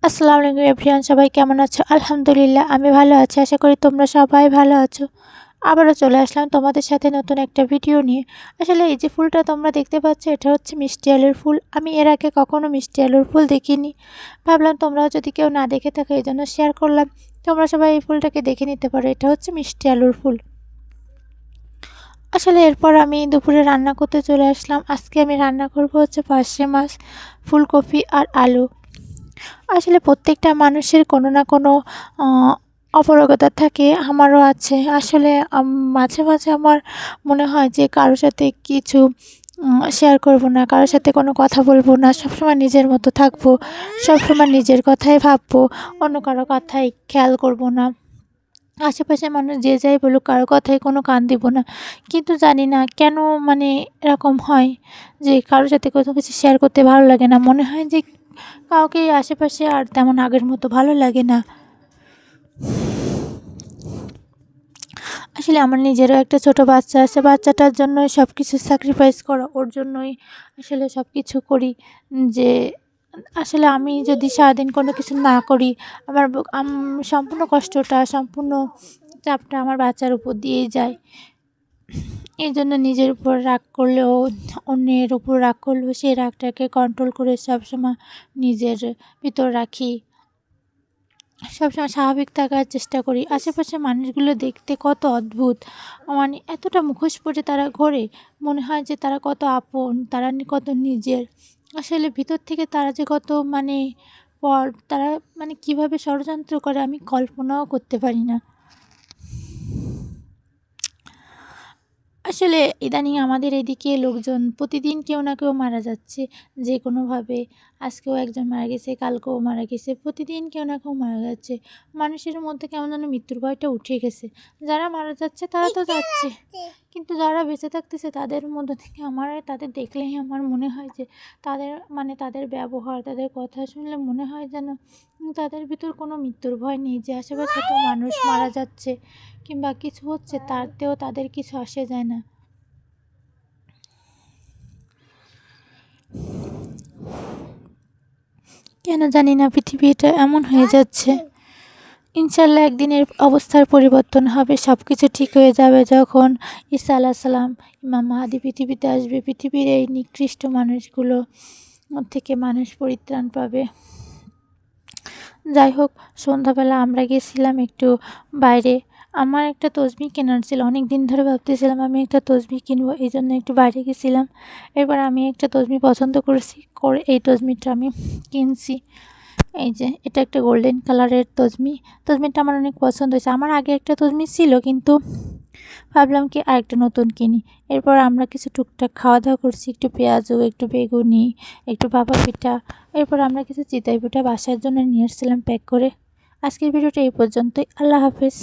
আসসালামু আলাইকুম এভরিওয়ান, সবাই কেমন আছো? আলহামদুলিল্লাহ আমি ভালো আছি। আশা করি তোমরা সবাই ভালো আছো। আবারও চলে আসলাম তোমাদের সাথে নতুন একটা ভিডিও নিয়ে। আসলে এই যে ফুলটা তোমরা দেখতে পাচ্ছ, এটা হচ্ছে মিষ্টি আলুর ফুল। আমি এর আগে কখনো মিষ্টি আলুর ফুল দেখিনি। ভাবলাম তোমরাও যদি কেউ না দেখে থাকো এই জন্য শেয়ার করলাম। তোমরা সবাই এই ফুলটাকে দেখে নিতে পারো। এটা হচ্ছে মিষ্টি আলুর ফুল। আসলে এরপর আমি দুপুরে রান্না করতে চলে আসলাম। আজকে আমি রান্না করব হচ্ছে পার্শে মাছ, ফুলকপি আর আলু। আসলে প্রত্যেকটা মানুষের কোনো না কোনো অপারগতা থাকে, আমারও আছে। আসলে মাঝে মাঝে আমার মনে হয় যে কারোর সাথে কিছু শেয়ার করব না, কারোর সাথে কোনো কথা বলবো না, সবসময় নিজের মতো থাকবো, সবসময় নিজের কথাই ভাববো, অন্য কারো কথাই খেয়াল করব না। আশেপাশের মানুষ যে যাই বলুক, কারো কথায় কোনো কান দিব না। কিন্তু জানি না কেন, মানে এরকম হয় যে কারোর সাথে কোনো কিছু শেয়ার করতে ভালো লাগে না। মনে হয় যে কাউকে আশেপাশে আর তেমন আগের মতো ভালো লাগে না। আসলে আমার নিজেরও একটা ছোট বাচ্চা আছে, বাচ্চাটার জন্যই সব কিছু স্যাক্রিফাইস করা, ওর জন্যই আসলে সব কিছু করি। যে আসলে আমি যদি সারাদিন কোনো কিছু না করি, আমার সম্পূর্ণ কষ্টটা, সম্পূর্ণ চাপটা আমার বাচ্চার উপর দিয়েই যায়। এই জন্য নিজের উপর রাগ করলেও, অন্যের উপর রাগ করলেও সেই রাগটাকে কন্ট্রোল করে সবসময় নিজের ভিতর রাখি। সবসময় স্বাভাবিক থাকার চেষ্টা করি। আশেপাশের মানুষগুলো দেখতে কত অদ্ভুত, মানে এতটা মুখোশ পরে তারা ঘোরে, মনে হয় যে তারা কত আপন, তারা কত নিজের। আসলে ভিতর থেকে তারা যে কত তারা কিভাবে ষড়যন্ত্র করে আমি কল্পনাও করতে পারি না। আসলে ইদানিং আমাদের এদিকে লোকজন প্রতিদিন কেউ না কেউ মারা যাচ্ছে যে কোনোভাবে। আজকেও একজন মারা গেছে, কালকেও মারা গেছে, প্রতিদিন কেউ না কেউ মারা যাচ্ছে। মানুষের মধ্যে কেমন যেন মৃত্যুর ভয়টা উঠে গেছে। যারা মারা যাচ্ছে তারা তো যাচ্ছে, কিন্তু যারা বেঁচে থাকতেছে তাদের মধ্য থেকে তাদের দেখলেই আমার মনে হয় যে তাদের ব্যবহার, তাদের কথা শুনলে মনে হয় যেন তাদের ভিতর কোনো মৃত্যুর ভয় নেই। যে আশেপাশে তো মানুষ মারা যাচ্ছে কিংবা কিছু হচ্ছে, তাতেও তাদের কিছু আসে যায় না। কেন জানি না পৃথিবীটা এমন হয়ে যাচ্ছে। ইনশাল্লাহ একদিনের অবস্থার পরিবর্তন হবে, সব কিছু ঠিক হয়ে যাবে যখন ঈসা আলাইহিস সালাম, ইমাম মাহদী পৃথিবীতে আসবে। পৃথিবীর এই নিকৃষ্ট মানুষগুলো থেকে মানুষ পরিত্রাণ পাবে। যাই হোক, সন্ধ্যাবেলা আমরা গেছিলাম একটু বাইরে। আমার একটা তসবিহ কেনার ছিল, অনেক দিন ধরে ভাবতেছিলাম আমি একটা তসবিহ কিনবো, এই জন্য একটু বাইরে গেছিলাম। এবার আমি একটা তসবিহ পছন্দ করে এই তসবিহটা আমি কিনছি। এই যে এটা একটা গোল্ডেন কালারের তসবিহটা আমার অনেক পছন্দ হয়েছে। আমার আগে একটা তসবিহ ছিল, কিন্তু ভাবলাম কি আরেকটা নতুন কিনি। এরপর আমরা কিছু টুকটাক খাওয়া দাওয়া করছি, একটু পেঁয়াজু, একটু বেগুনি, একটু ভাপা পিঠা। এরপর আমরা কিছু চিতই পিঠা বাসার জন্য নিয়ে এসেছিলাম প্যাক করে। আজকের ভিডিওটা এই পর্যন্তই। আল্লাহ হাফেজ।